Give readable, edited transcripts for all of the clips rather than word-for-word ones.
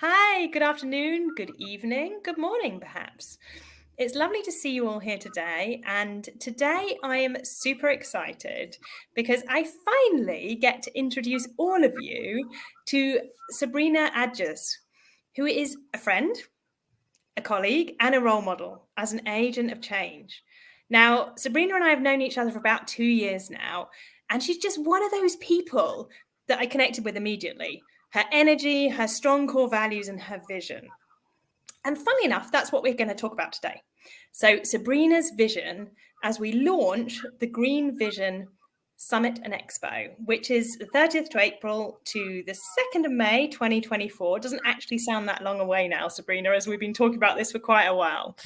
Hi, good afternoon, good evening, good morning, perhaps. It's lovely to see you all here today. And today I am super excited because I finally get to introduce all of you to Sabrina Agius, who is a friend, a colleague, and a role model as an agent of change. Now, Sabrina and I have known each other for about 2 years now, and she's just one of those people that I connected with immediately. Her energy, her strong core values, and her vision. And funnily enough, that's what we're going to talk about today. So, Sabrina's vision as we launch the Green Vision Summit and Expo, which is the 30th to April to the 2nd of May 2024. It doesn't actually sound that long away now, Sabrina, as we've been talking about this for quite a while.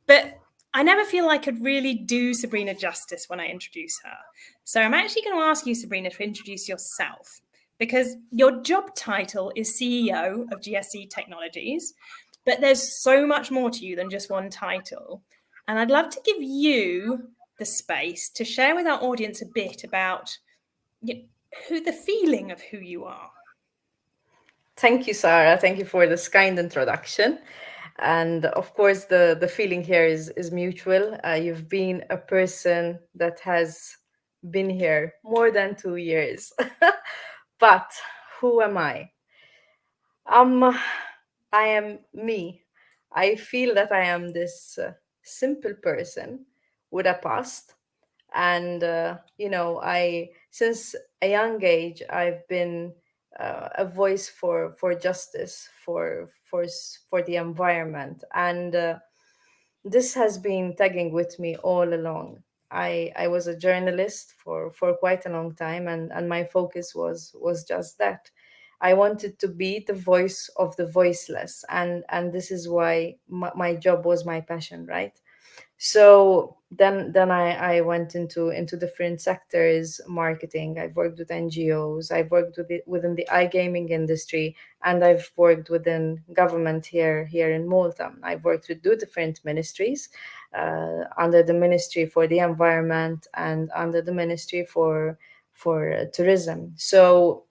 But I never feel I could really do Sabrina justice when I introduce her. So I'm actually going to ask you, Sabrina, to introduce yourself because your job title is CEO of GSE Technologies, but there's so much more to you than just one title. And I'd love to give you the space to share with our audience a bit about who the feeling of who you are. Thank you, Sarah. Thank you for this kind introduction. And of course, the feeling here is mutual. You've been a person that has been here more than 2 years. But who am I? Um, I am me. I feel that I am this simple person with a past, and I since a young age I've been a voice for justice, for the environment, and this has been tagging with me all along. I was a journalist for quite a long time, and my focus was just that. I wanted to be the voice of the voiceless, and this is why my job was my passion, right? So then I went into different sectors, marketing. I've worked with NGOs. I've worked within the iGaming industry, and I've worked within government here in Malta. I've worked with two different ministries, under the Ministry for the Environment and under the Ministry for tourism. So,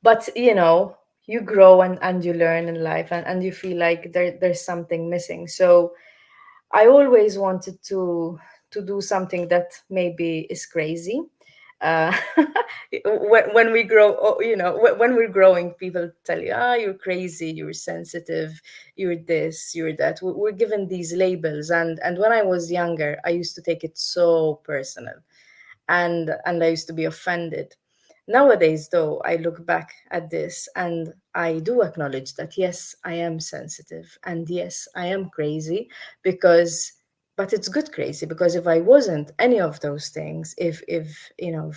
but you grow and you learn in life, and you feel like there's something missing. So I always wanted to do something that maybe is crazy. Uh, when we grow, when we're growing, people tell you, you're crazy, you're sensitive, you're this, you're that. We're given these labels, and when I was younger, I used to take it so personal, and I used to be offended. Nowadays, though, I look back at this and I do acknowledge that yes, I am sensitive and yes, I am crazy because but it's good crazy, because if I wasn't any of those things, if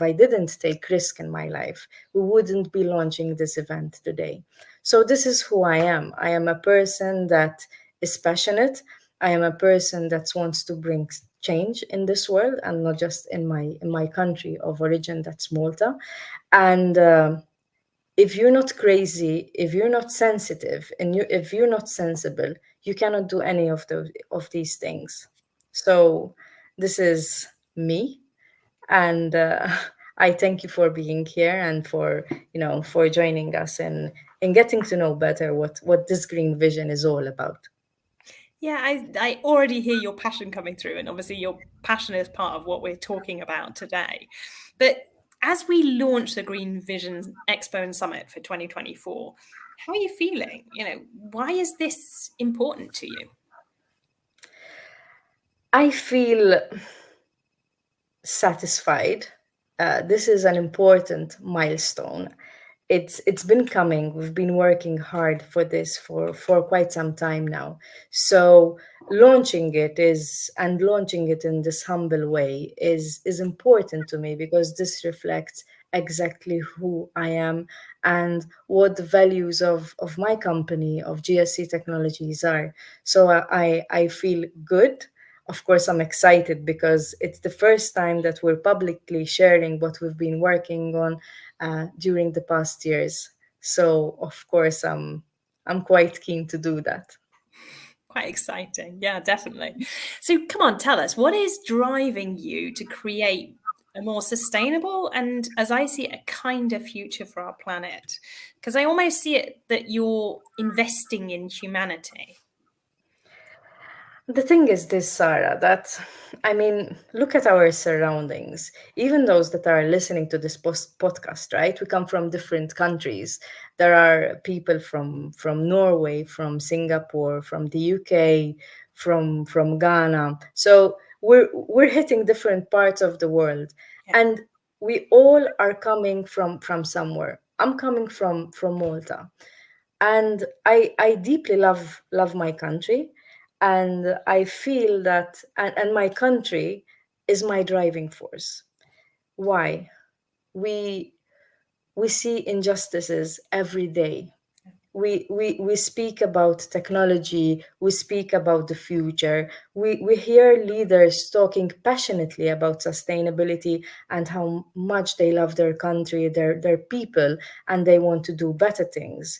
I didn't take risk in my life, we wouldn't be launching this event today. So this is who I am. I am a person that is passionate. I am a person that wants to bring change in this world, and not just in my country of origin, that's Malta. And if you're not crazy, if you're not sensitive, and if you're not sensible, you cannot do any of these things. So this is me, and I thank you for being here and for joining us in getting to know better what this green vision is all about. Yeah, I already hear your passion coming through, and obviously your passion is part of what we're talking about today. But as we launch the Green Vision Expo and Summit for 2024, how are you feeling? Why is this important to you? I feel satisfied. This is an important milestone. It's been coming. We've been working hard for this for quite some time now. So launching it in this humble way is important to me, because this reflects exactly who I am and what the values of my company, of GSE Technologies, are. So I feel good. Of course, I'm excited because it's the first time that we're publicly sharing what we've been working on during the past years. So, of course, I'm quite keen to do that. Quite exciting. Yeah, definitely. So come on, tell us, what is driving you to create a more sustainable and, as I see it, a kinder future for our planet? Because I almost see it that you're investing in humanity. The thing is this, Sarah, that I mean, look at our surroundings. Even those that are listening to this podcast, right? We come from different countries. There are people from Norway, from Singapore, from the UK, from Ghana. So we're hitting different parts of the world, Yeah. and we all are coming from somewhere. I'm coming from Malta, and I deeply love my country, and I feel that, and my country is my driving force. Why? we we see injustices every day. We speak about technology, we speak about the future, we hear leaders talking passionately about sustainability and how much they love their country, their people, and they want to do better things.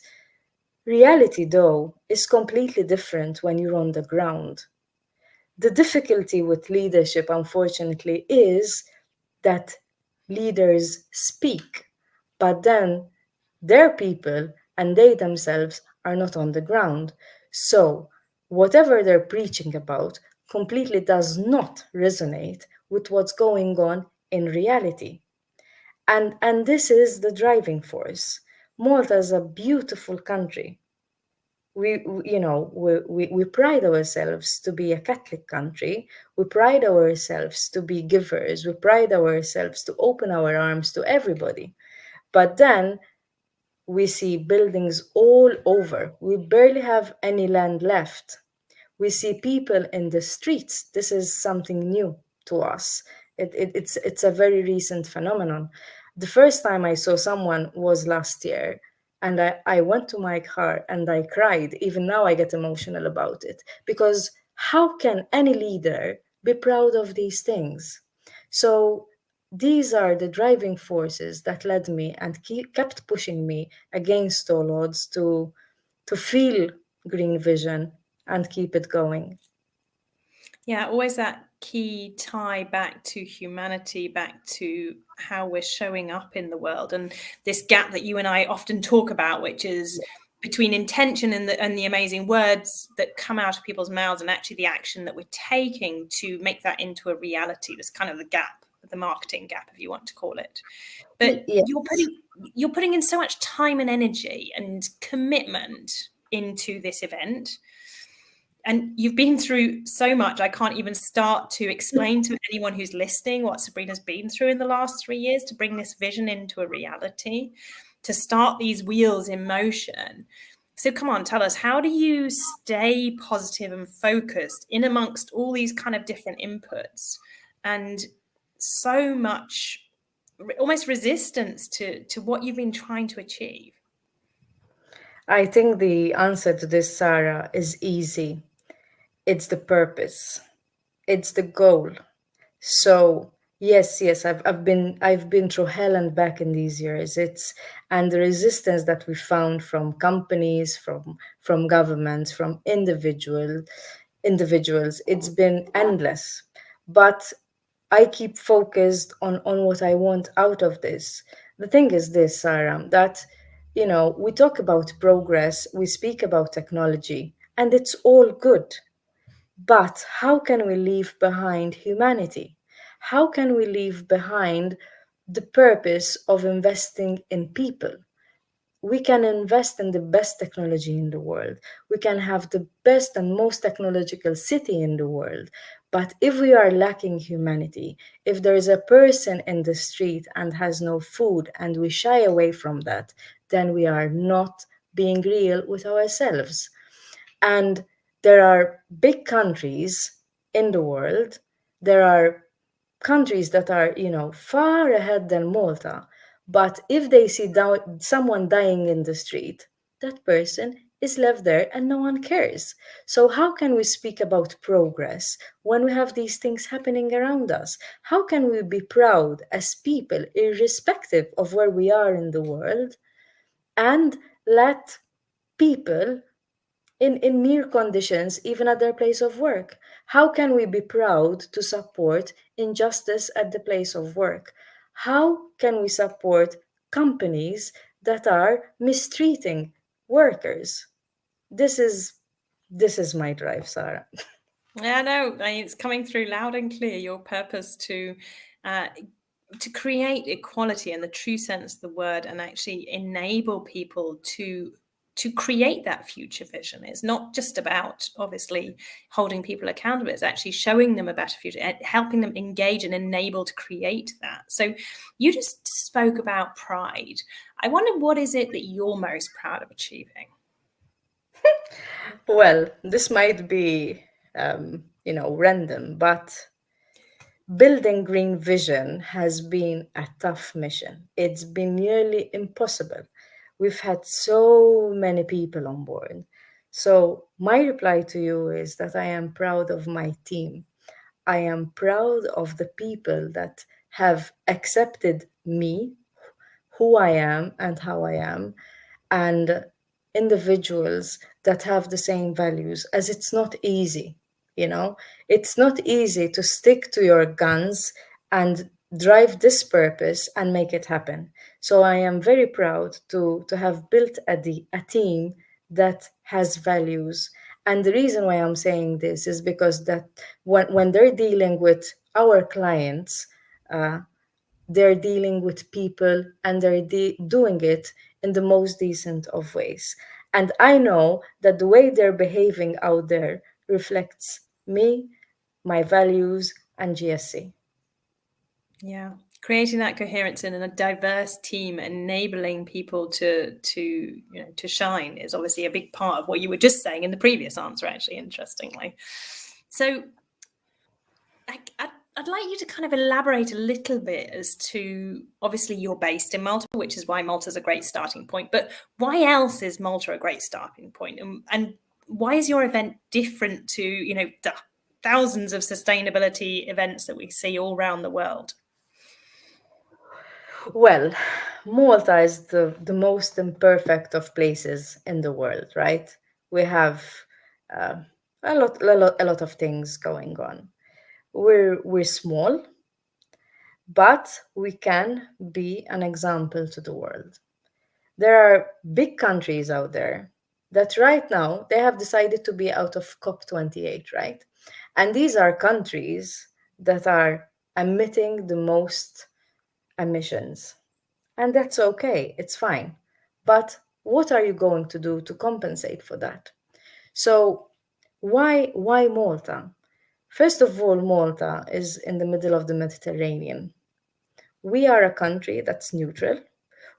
Reality, though, is completely different when you're on the ground. The difficulty with leadership, unfortunately, is that leaders speak, but then their people and they themselves are not on the ground. So, whatever they're preaching about completely does not resonate with what's going on in reality. And this is the driving force. Malta is a beautiful country. We pride ourselves to be a Catholic country. We pride ourselves to be givers. We pride ourselves to open our arms to everybody. But then we see buildings all over. We barely have any land left. We see people in the streets. This is something new to us. It's a very recent phenomenon. The first time I saw someone was last year, and I went to my car and I cried. Even now, I get emotional about it because how can any leader be proud of these things? So, these are the driving forces that led me and kept pushing me against all odds to feel green vision and keep it going. Yeah, always that key tie back to humanity, back to how we're showing up in the world, and this gap that you and I often talk about, which is between intention and the amazing words that come out of people's mouths and actually the action that we're taking to make that into a reality. That's kind of the gap, the marketing gap, if you want to call it. But Yes. you're putting in so much time and energy and commitment into this event, and you've been through so much. I can't even start to explain to anyone who's listening what Sabrina's been through in the last 3 years to bring this vision into a reality, to start these wheels in motion. So come on, tell us, how do you stay positive and focused in amongst all these kind of different inputs and so much almost resistance to what you've been trying to achieve? I think the answer to this, Sarah, is easy. It's the purpose. It's the goal. So yes, I've been through hell and back in these years. It's and the resistance that we found from companies, from governments, from individuals, it's been endless. But I keep focused on what I want out of this. The thing is this, Sarah, that we talk about progress, we speak about technology, and it's all good. But how can we leave behind humanity? How can we leave behind the purpose of investing in people? We can invest in the best technology in the world. We can have the best and most technological city in the world. But if we are lacking humanity, if there is a person in the street and has no food and we shy away from that, then we are not being real with ourselves. And there are big countries in the world. There are countries that are, far ahead than Malta. But if they see someone dying in the street, that person is left there and no one cares. So, how can we speak about progress when we have these things happening around us? How can we be proud as people, irrespective of where we are in the world, and let people in mere conditions, even at their place of work. How can we be proud to support injustice at the place of work? How can we support companies that are mistreating workers? This is this is my drive, Sarah. Yeah, no, it's coming through loud and clear. Your purpose uh, to create equality in the true sense of the word, and actually enable people to create that future vision. It's not just about obviously holding people accountable. It's actually showing them a better future, and helping them engage and enable to create that. So, you just spoke about pride. I wonder, what is it that you're most proud of achieving? Well, this might be, random, but building Green Vision has been a tough mission. It's been nearly impossible. We've had so many people on board. So, my reply to you is that I am proud of my team. I am proud of the people that have accepted me, who I am, and how I am, and individuals that have the same values, as it's not easy, you know it's not easy to stick to your guns and drive this purpose and make it happen. So I am very proud to have built a team that has values. And the reason why I'm saying this is because that when they're dealing with our clients, uh, they're dealing with people and they're doing it in the most decent of ways. And I know that the way they're behaving out there reflects me, my values, and GSC. Yeah, creating that coherence in a diverse team, enabling people to shine is obviously a big part of what you were just saying in the previous answer, actually, interestingly. So I'd like you to kind of elaborate a little bit as to, obviously you're based in Malta, which is why Malta's a great starting point, but why else is Malta a great starting point? And why is your event different to, the thousands of sustainability events that we see all around the world? Well, Malta is the most imperfect of places in the world, right? We have uh, a lot of things going on. We're small, but we can be an example to the world. There are big countries out there that right now they have decided to be out of COP28, right? And these are countries that are emitting the most emissions. And that's okay, it's fine. But what are you going to do to compensate for that? So why Malta? First of all, Malta is in the middle of the Mediterranean. We are a country that's neutral.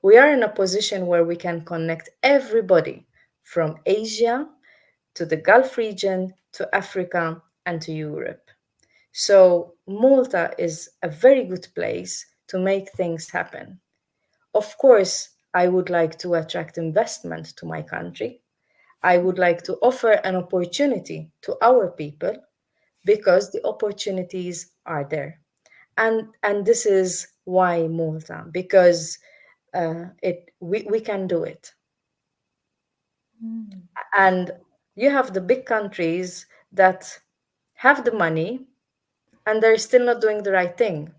We are in a position where we can connect everybody from Asia to the Gulf region to Africa and to Europe. So, Malta is a very good place to make things happen. Of course, I would like to attract investment to my country. I would like to offer an opportunity to our people because the opportunities are there. And this is why Malta, because we can do it. Mm. And you have the big countries that have the money and they're still not doing the right thing.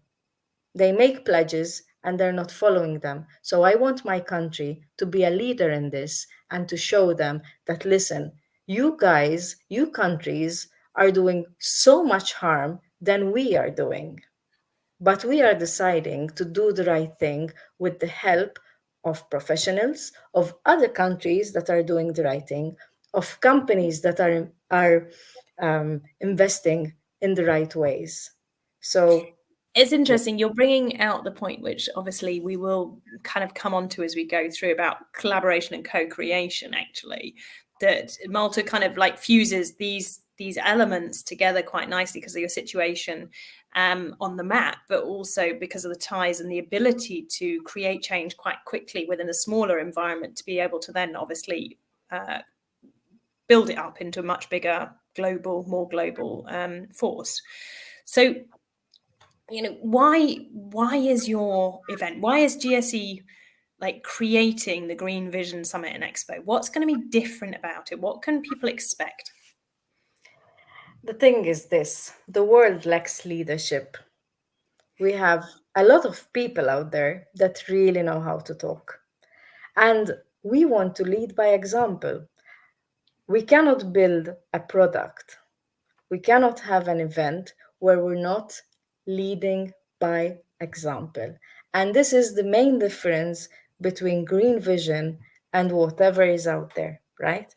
They make pledges and they're not following them. So I want my country to be a leader in this and to show them that, listen, you guys, you countries are doing so much harm than we are doing. But we are deciding to do the right thing with the help of professionals, of other countries that are doing the right thing, of companies that are investing in the right ways. So, It's yeah. interesting. You're bringing out the point, which obviously we will kind of come on to as we go through, about collaboration and co-creation, actually, that Malta kind of like fuses these elements together quite nicely because of your situation on the map, but also because of the ties and the ability to create change quite quickly within a smaller environment, to be able to then obviously build it up into a much bigger more global force. So, why is your event, why is GSE, like creating the Green Vision Summit and Expo? What's going to be different about it? What can people expect? The thing is this: the world lacks leadership. We have a lot of people out there that really know how to talk. And we want to lead by example. We cannot build a product, we cannot have an event where we're not leading by example. And this is the main difference between Green Vision and whatever is out there, right?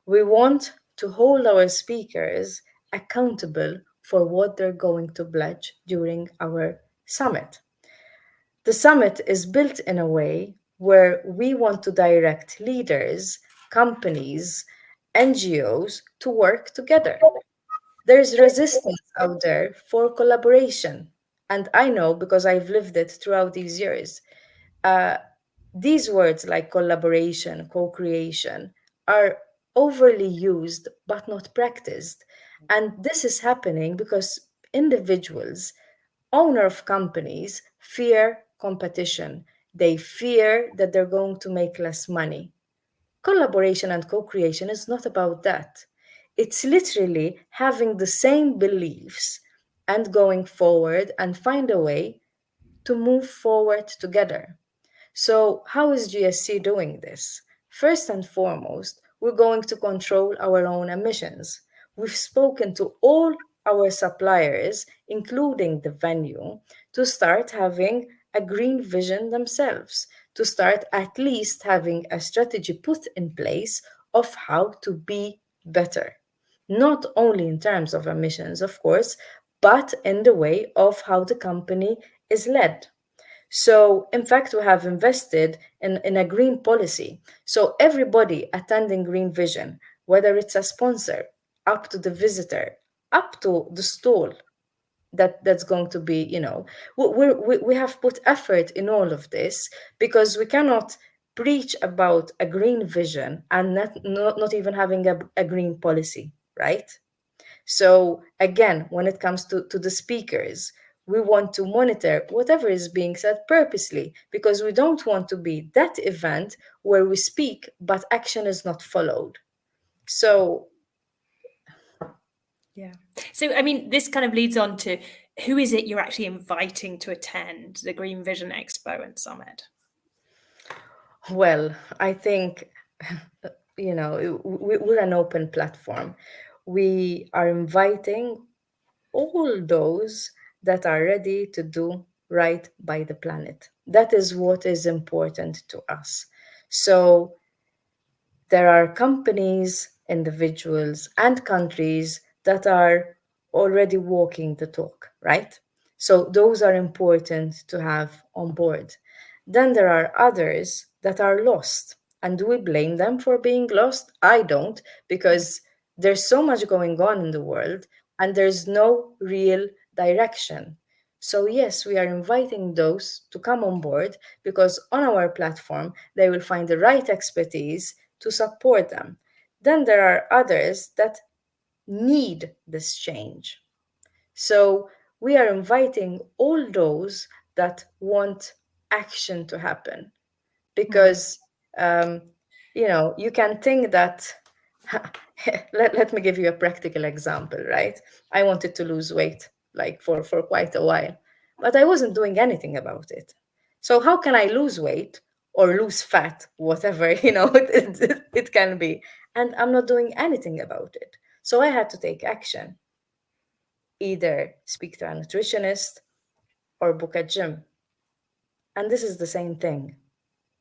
We want to hold our speakers accountable for what they're going to pledge during our summit. The summit is built in a way where we want to direct leaders, companies, NGOs to work together. There's resistance out there for collaboration. And I know because I've lived it throughout these years. Uh, these words like collaboration, co creation are overly used but not practiced. And this is happening because individuals, owner of companies, fear competition. They fear that they're going to make less money. Collaboration and co creation is not about that. It's literally having the same beliefs and going forward and find a way to move forward together. So, how is GSC doing this? First and foremost, we're going to control our own emissions. We've spoken to all our suppliers, including the venue, to start having a green vision themselves, to start at least having a strategy put in place of how to be better. Not only in terms of emissions, of course, but in the way of how the company is led. So, in fact, we have invested in a green policy. So, everybody attending Green Vision, whether it's a sponsor, up to the visitor, up to the stall that's going to be, we have put effort in all of this because we cannot preach about a green vision and not even having a green policy, right? So again, when it comes to the speakers, we want to monitor whatever is being said purposely because we don't want to be that event where we speak but action is not followed. So Yeah. So, I mean, this kind of leads on to who is it you're actually inviting to attend the Green Vision Expo and Summit? well, I think we're an open platform. We are inviting all those that are ready to do right by the planet. That is what is important to us. So there are companies, individuals, and countries that are already walking the talk, right? So those are important to have on board. Then there are others that are lost. And do we blame them for being lost? I don't, because there's so much going on in the world and there's no real direction. So, yes, we are inviting those to come on board because on our platform, they will find the right expertise to support them. Then there are others that need this change. So we are inviting all those that want action to happen Mm. because, um, you can think that. Let me give you a practical example, right? I wanted to lose weight like for quite a while, but I wasn't doing anything about it. So how can I lose weight or lose fat, whatever, it can be, and I'm not doing anything about it. So I had to take action, either speak to a nutritionist or book a gym. And this is the same thing.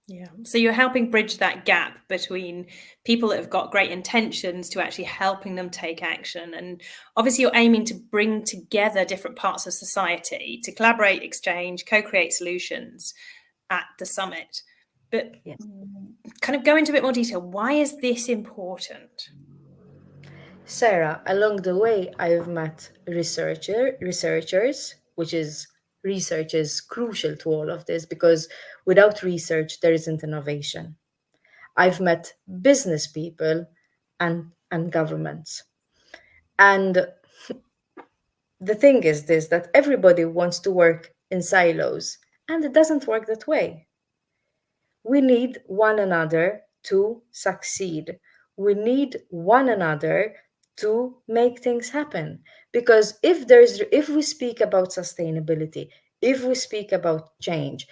Yeah. So you're helping bridge that gap between people that have got great intentions to actually helping them take action. And obviously, you're aiming to bring together different parts of society to collaborate, exchange, co create solutions at the summit. But Yes. kind of go into a bit more detail. Why is this important? Sarah, along the way, I've met researchers, which is research is crucial to all of this because without research, there isn't innovation. I've met business people and governments. And the thing is this that everybody wants to work in silos, and it doesn't work that way. We need one another to succeed. We need one another to make things happen. Because if we speak about sustainability, if we speak about change,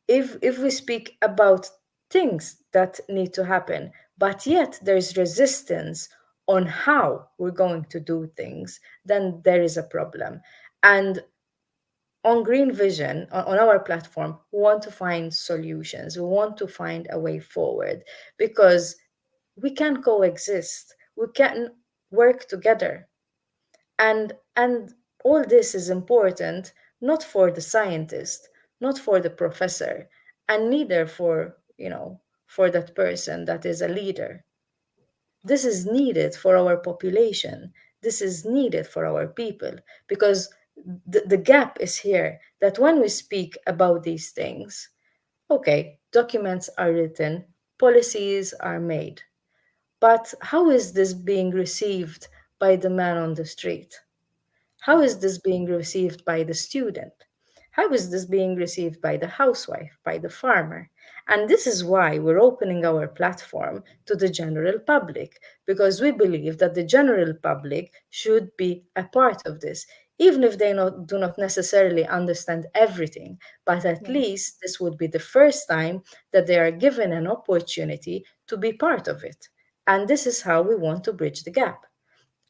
if we speak about things that need to happen, but yet there's resistance on how we're going to do things, then there is a problem. And on Green Vision, on our platform, we want to find solutions. We want to find a way forward because we can coexist. We can work together. And all this is important not for the scientist, not for the professor, and neither for, for that person that is a leader. This is needed for our population. This is needed for our people because the gap is here that when we speak about these things, okay, documents are written, policies are made. But how is this being received by the man on the street? How is this being received by the student? How is this being received by the housewife, by the farmer? And this is why we're opening our platform to the general public, because we believe that the general public should be a part of this, even if they do not necessarily understand everything. But at Yeah. least this would be the first time that they are given an opportunity to be part of it. And this is how we want to bridge the gap.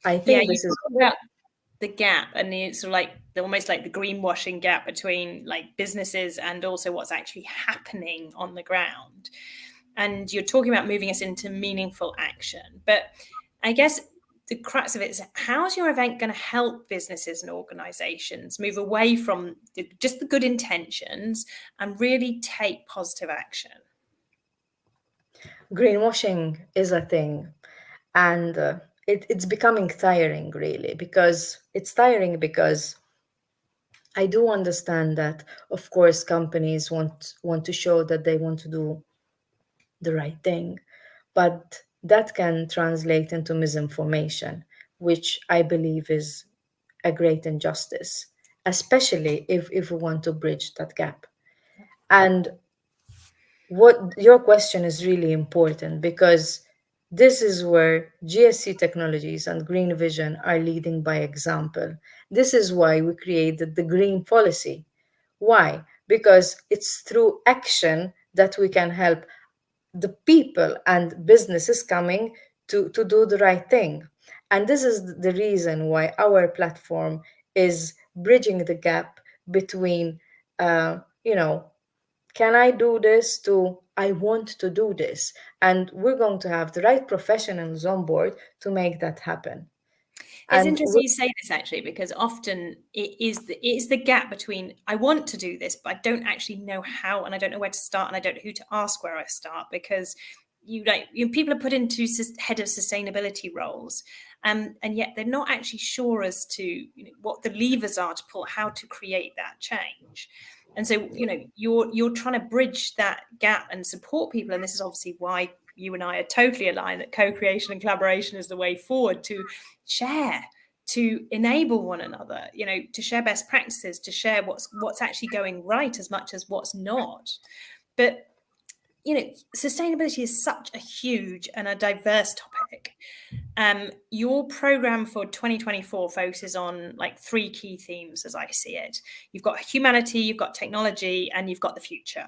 I Yeah, think you this is. talk about the gap and the sort of like the almost like the greenwashing gap between like businesses and also what's actually happening on the ground. And you're talking about moving us into meaningful action. But I guess the crux of it is, how's your event going to help businesses and organizations move away from just the good intentions and really take positive action? Greenwashing is a thing, and it's becoming tiring, really, because it's tiring because I do understand that, of course, companies want to show that they want to do the right thing, but that can translate into misinformation, which I believe is a great injustice, especially if we want to bridge that gap. And what your question is really important because this is where GSE Technologies and Green Vision are leading by example. This is why we created the green policy. Why? Because it's through action that we can help the people and businesses coming to do the right thing. And this is the reason why our platform is bridging the gap between, uh, you know, can I do this to I want to do this? And we're going to have the right professionals on board to make that happen. It's And interesting you say this actually, because often it is the gap between I want to do this, but I don't actually know how, and I don't know where to start, and I don't know who to ask where I start because people are put into head of sustainability roles, and yet they're not actually sure as to what the levers are to pull, how to create that change. And so you're trying to bridge that gap and support people, and this is obviously why you and I are totally aligned that co-creation and collaboration is the way forward to share, to enable one another, to share best practices, to share what's actually going right as much as what's not. But sustainability is such a huge and a diverse topic. Your program for 2024 focuses on like three key themes as I see it. You've got humanity, you've got technology, and you've got the future.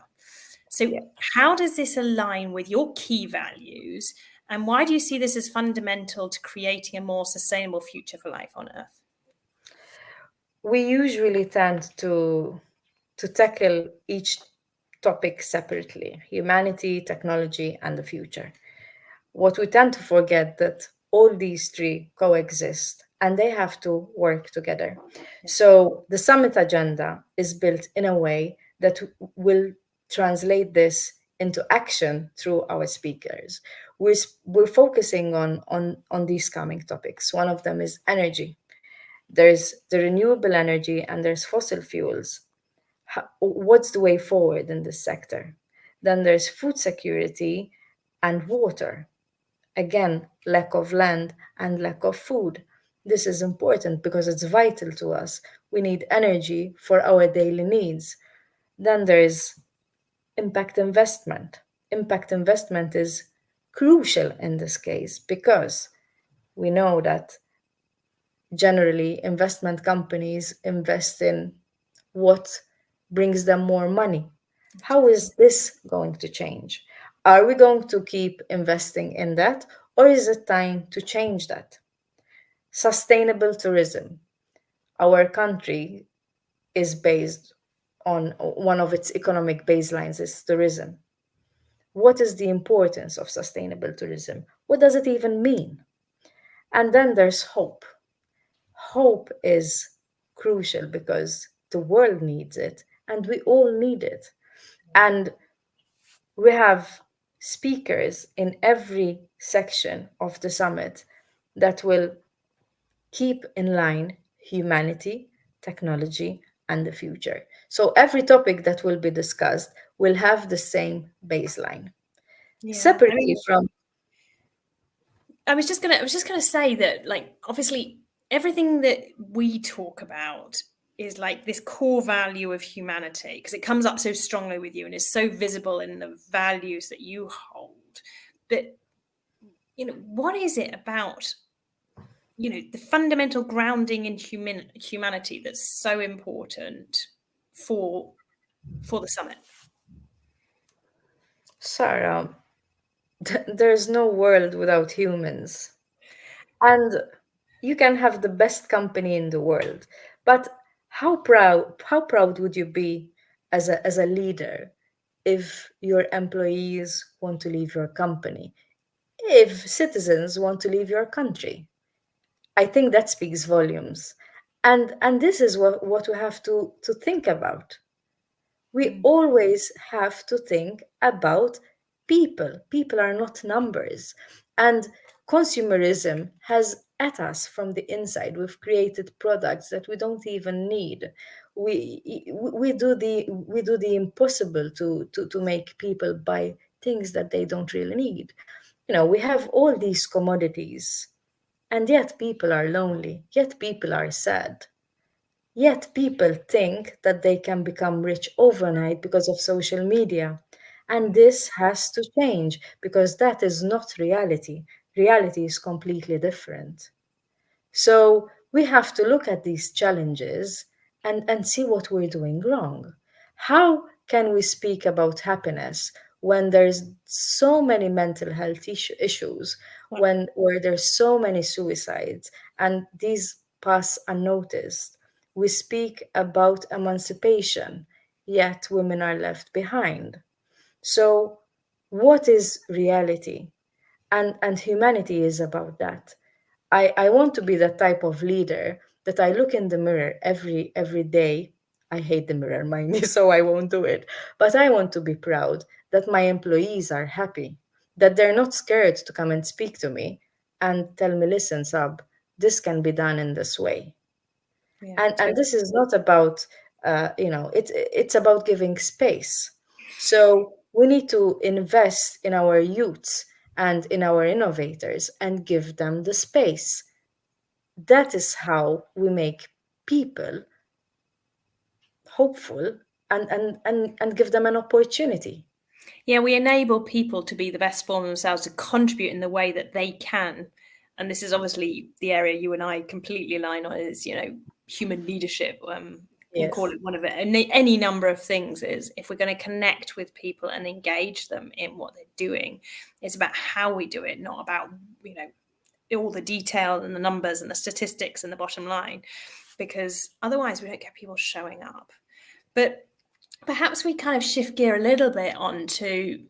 So yeah, how does this align with your key values, and why do you see this as fundamental to creating a more sustainable future for life on Earth? we usually tend to tackle each topic separately: humanity, technology, and the future. What we tend to forget that all these three coexist and they have to work together. Yeah. So the summit agenda is built in a way that will translate this into action through our speakers. We're focusing on these coming topics. One of them is energy. There's the renewable energy and there's fossil fuels. What's the way forward in this sector? Then there's food security and water. Again, lack of land and lack of food. This is important because it's vital to us. We need energy for our daily needs. Then there is impact investment. impact investment is crucial in this case because we know that generally investment companies invest in what brings them more money. How is this going to change? Are we going to keep investing in that, or is it time to change that? Sustainable tourism. Our country is based on one of its economic baselines is tourism. What is the importance of sustainable tourism? What does it even mean? And then there's hope. Hope is crucial because the world needs it and we all need it. And we have speakers in every section of the summit that will keep in line humanity, technology, and the future. So every topic that will be discussed will have the same baseline. Yeah. I Separately mean, from, I was just gonna say that, like, obviously everything that we talk about is like this core value of humanity because it comes up so strongly with you and is so visible in the values that you hold. But what is it about the fundamental grounding in humanity that's so important for for the summit? Sarah, there's no world without humans. And you can have the best company in the world, but how proud would you be as a leader if your employees want to leave your company, if citizens want to leave your country? I think that speaks volumes. And this is what we have to think about. We Mm. always have to think about people. People are not numbers. And consumerism has at us from the inside. We've created products that we don't even need. We do the impossible to make people buy things that they don't really need. We have all these commodities, and yet people are lonely, yet people are sad. Yet people think that they can become rich overnight because of social media. And this has to change because that is not reality. Reality is completely different. So we have to look at these challenges and see what we're doing wrong. How can we speak about happiness when there's so many mental health issues, when where there's so many suicides and these pass unnoticed? We speak about emancipation, yet women are left behind. So what is reality? And humanity is about that. I want to be the type of leader that I look in the mirror every day. I hate the mirror, mind you, so I won't do it. But I want to be proud that my employees are happy, that they're not scared to come and speak to me and tell me, listen, Sab, this can be done in this way. Yeah, And totally. this is not about it's about giving space. So we need to invest in our youths and in our innovators and give them the space. That is how we make people hopeful and give them an opportunity. Yeah, we enable people to be the best form of themselves, to contribute in the way that they can. And this is obviously the area you and I completely align on is, human leadership. You can call Yes. it one of it. And any number of things is if we're going to connect with people and engage them in what they're doing, it's about how we do it, not about, all the detail and the numbers and the statistics and the bottom line, because otherwise we don't get people showing up. But perhaps we kind of shift gear a little bit onto,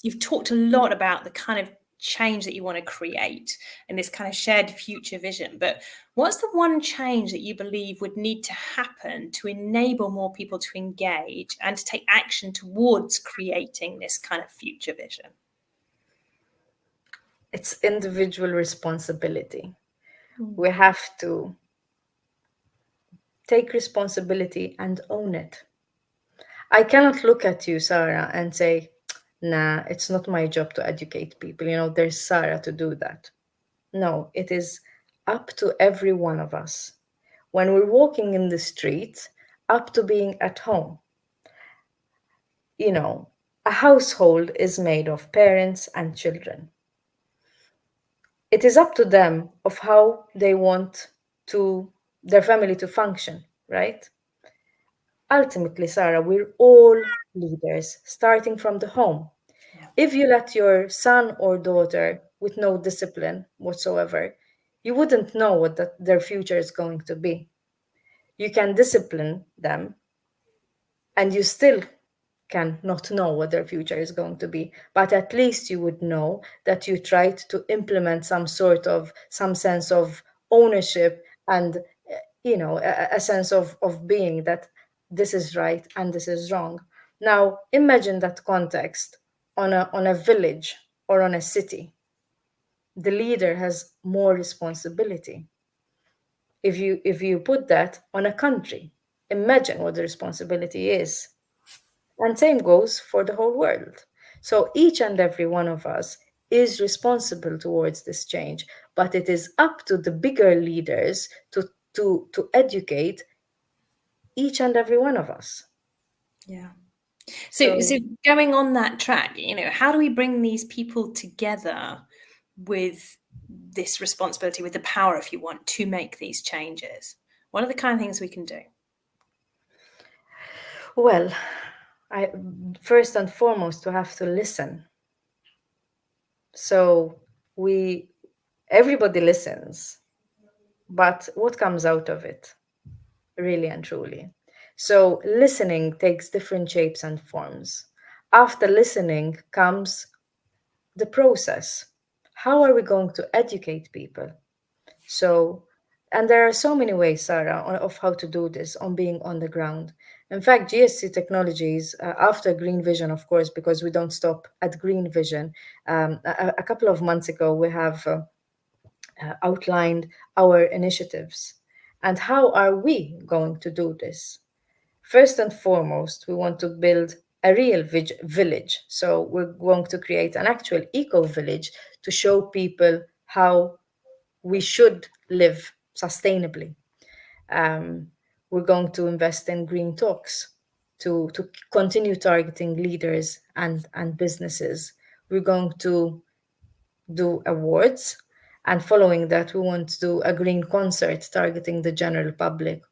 you've talked a lot about the kind of change that you want to create and this kind of shared future vision. But what's the one change that you believe would need to happen to enable more people to engage and to take action towards creating this kind of future vision? It's individual responsibility. Mm. We have to take responsibility and own it. I cannot look at you, Sarah, and say, nah, it's not my job to educate people. There's Sarah to do that. No, it is up to every one of us. When we're walking in the street, up to being at home. You know, A household is made of parents and children. It is up to them of how they want to their family to function, right? Ultimately, Sarah, we're all leaders, starting from the home. Yeah. If you let your son or daughter with no discipline whatsoever, you wouldn't know what their future is going to be. You can discipline them, and you still can not know what their future is going to be, but at least you would know that you tried to implement some sense of ownership and a sense of being that this is right and this is wrong. Now imagine that context on a village or on a city. The leader has more responsibility. If you put that on a country, imagine what the responsibility is. And same goes for the whole world. So each and every one of us is responsible towards this change, but it is up to the bigger leaders to educate each and every one of us. Yeah. So So, going on that track, how do we bring these people together with this responsibility, with the power, if you want, to make these changes? What are the kind of things we can do? well, I first and foremost we have to listen. So we everybody listens, but what comes out of it, really and truly? So listening takes different shapes and forms. After listening comes the process. How are we going to educate people? So, and there are so many ways, Sarah, of how to do this on being on the ground. In fact, GSC Technologies, after Green Vision, of course, because we don't stop at Green Vision, a couple of months ago, we have outlined our initiatives. And how are we going to do this? First and foremost, we want to build a real village. So we're going to create an actual eco village to show people how we should live sustainably. Um, we're going to invest in green talks to continue targeting leaders and businesses. We're going to do awards. And following that, we want to do a green concert targeting the general public.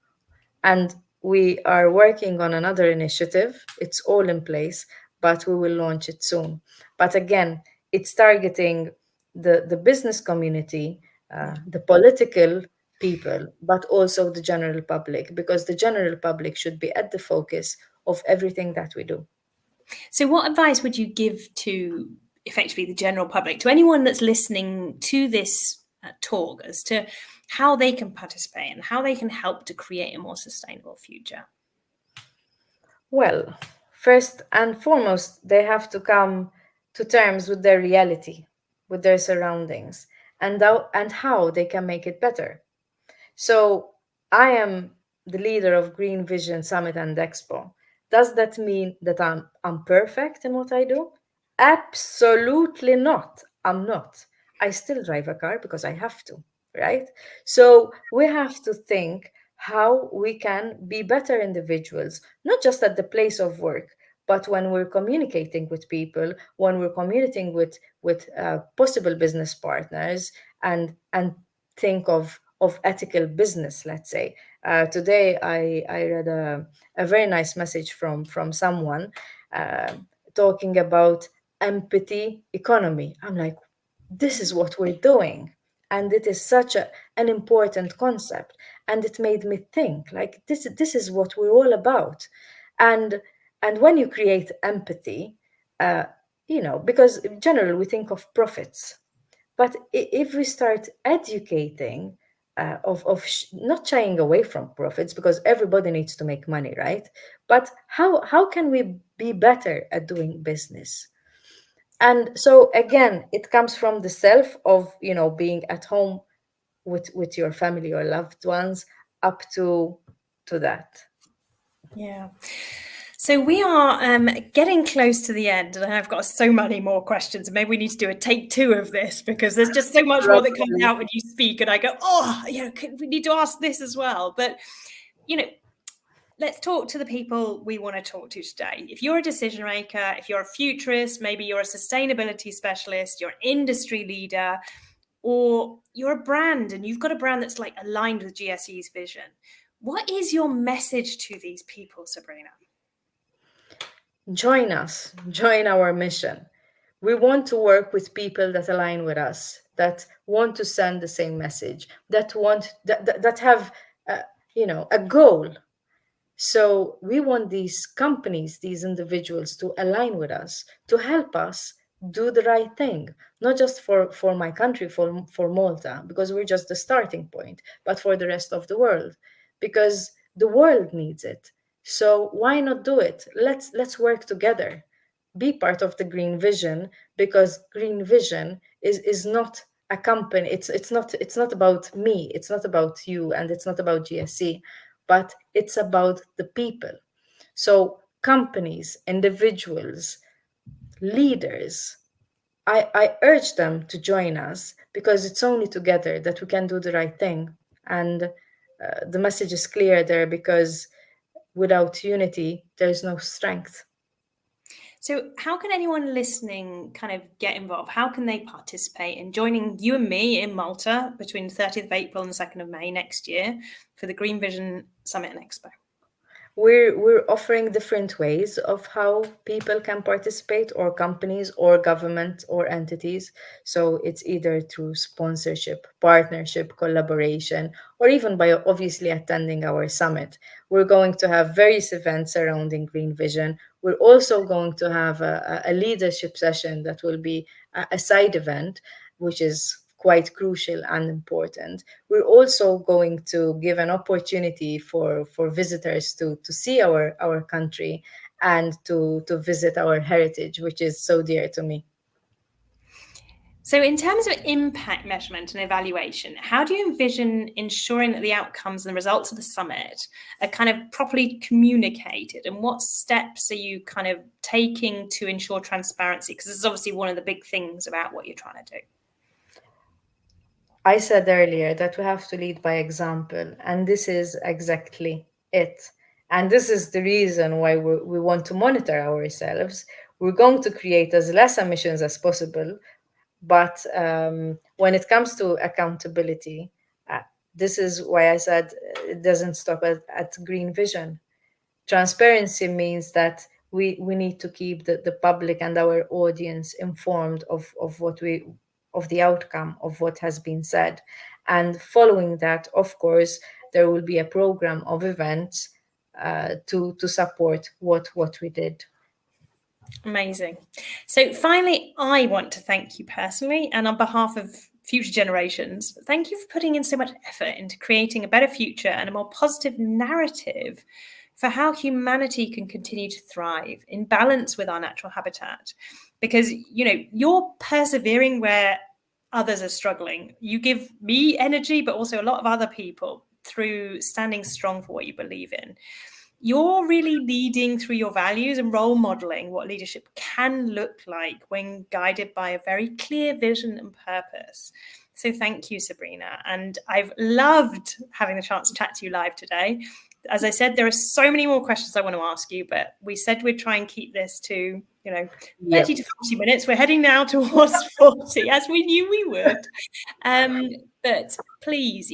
And we are working on another initiative. It's all in place, but we will launch it soon. But again, it's targeting the business community, Yeah. the political people, but also the general public, because the general public should be at the focus of everything that we do. So, what advice would you give to effectively the general public, to anyone that's listening to this talk, as to how they can participate and how they can help to create a more sustainable future? Well, first and foremost, they have to come to terms with their reality, with their surroundings, and how they can make it better. So I am the leader of Green Vision Summit and Expo. Does that mean that I'm perfect in what I do? Absolutely not. I'm not. I still drive a car because I have to, right? So we have to think how we can be better individuals, not just at the place of work, but when we're communicating with people, when we're communicating with possible business partners, and think of ethical business, let's say. Today, I read a very nice message from someone uh, talking about empathy economy. I'm like, this is what we're doing. And it is such an important concept. And it made me think, like, this is what we're all about. And and when you create empathy, uh, because in general we think of profits, but if we start educating, not shying away from profits, because everybody needs to make money, right? But how can we be better at doing business? And so again, it comes from the self of being at home with your family or loved ones, up to that. Yeah. So we are getting close to the end, and I've got so many more questions. Maybe we need to do a take two of this, because there's just so much more that comes Probably. out when you speak, and I go, oh, we need to ask this as well. But you know, let's talk to the people we want to talk to today. If you're a decision maker, if you're a futurist, maybe you're a sustainability specialist, you're an industry leader, or you're a brand and you've got a brand that's like aligned with GSE's vision, what is your message to these people, Sabrina? Join us, join our mission. We want to work with people that align with us, that want to send the same message, that have, uh, a goal. So we want these companies, these individuals to align with us, to help us do the right thing, not just for my country, for Malta, because we're just the starting point, but for the rest of the world, because the world needs it. So why not do it? Let's work together. Be part of the Green Vision, because Green Vision is not a company. It's not about me. It's not about you, and it's not about GSC, but it's about the people. So companies, individuals, leaders, I urge them to join us, because it's only together that we can do the right thing. And the message is clear there, because without unity, there's no strength. So, how can anyone listening kind of get involved? How can they participate in joining you and me in Malta between the 30th of April and the 2nd of May next year for the Green Vision Summit and Expo? We're offering different ways of how people can participate, or companies or government or entities. So it's either through sponsorship, partnership, collaboration, or even by obviously attending our summit. We're going to have various events surrounding Green Vision. We're also going to have a leadership session that will be a side event, which is quite crucial and important. We're also going to give an opportunity for visitors to see our country, and to visit our heritage, which is so dear to me. So, in terms of impact measurement and evaluation, how do you envision ensuring that the outcomes and the results of the summit are kind of properly communicated? And what steps are you kind of taking to ensure transparency? Because this is obviously one of the big things about what you're trying to do. I said earlier that we have to lead by example, and this is exactly it. And this is the reason why we want to monitor ourselves. We're going to create as less emissions as possible, but when it comes to accountability, uh, this is why I said it doesn't stop at Green Vision. Transparency means that we need to keep the public and our audience informed of the outcome of what has been said. And following that, of course, there will be a program of events to support what we did. Amazing. So, finally, I want to thank you personally and on behalf of future generations. Thank you for putting in so much effort into creating a better future and a more positive narrative for how humanity can continue to thrive in balance with our natural habitat. Because, you're persevering where others are struggling. You give me energy, but also a lot of other people through standing strong for what you believe in. You're really leading through your values and role modeling what leadership can look like when guided by a very clear vision and purpose. So thank you, Sabrina. And I've loved having the chance to chat to you live today. As I said, there are so many more questions I want to ask you, but we said we'd try and keep this to, 30 Yep. to 40 minutes. We're heading now towards 40, as we knew we would. But please,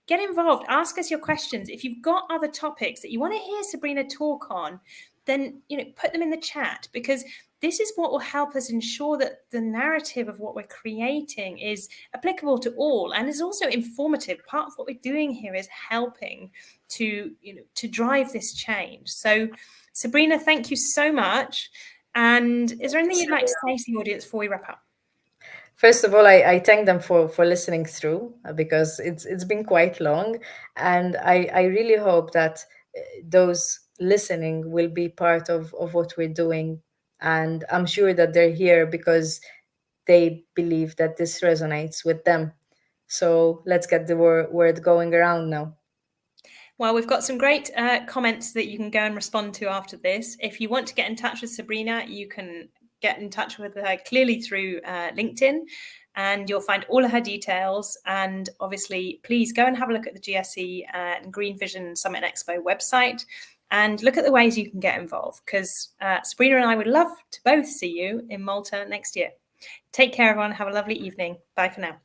get involved. Ask us your questions. If you've got other topics that you want to hear Sabrina talk on, then, put them in the chat, because this is what will help us ensure that the narrative of what we're creating is applicable to all and is also informative. Part of what we're doing here is helping to drive this change. So, Sabrina, thank you so much. And is there anything you'd like to say to the audience before we wrap up? First of all, I thank them for listening through, because it's been quite long, and I really hope that those listening will be part of what we're doing, and I'm sure that they're here because they believe that this resonates with them. So let's get the word going around now. Well, we've got some great comments that you can go and respond to after this. If you want to get in touch with Sabrina, you can get in touch with her clearly through LinkedIn, and you'll find all of her details. And obviously, please go and have a look at the GSE and Green Vision Summit and Expo website. and look at the ways you can get involved, because Sabrina and I would love to both see you in Malta next year. Take care, everyone. Have a lovely evening. Bye for now.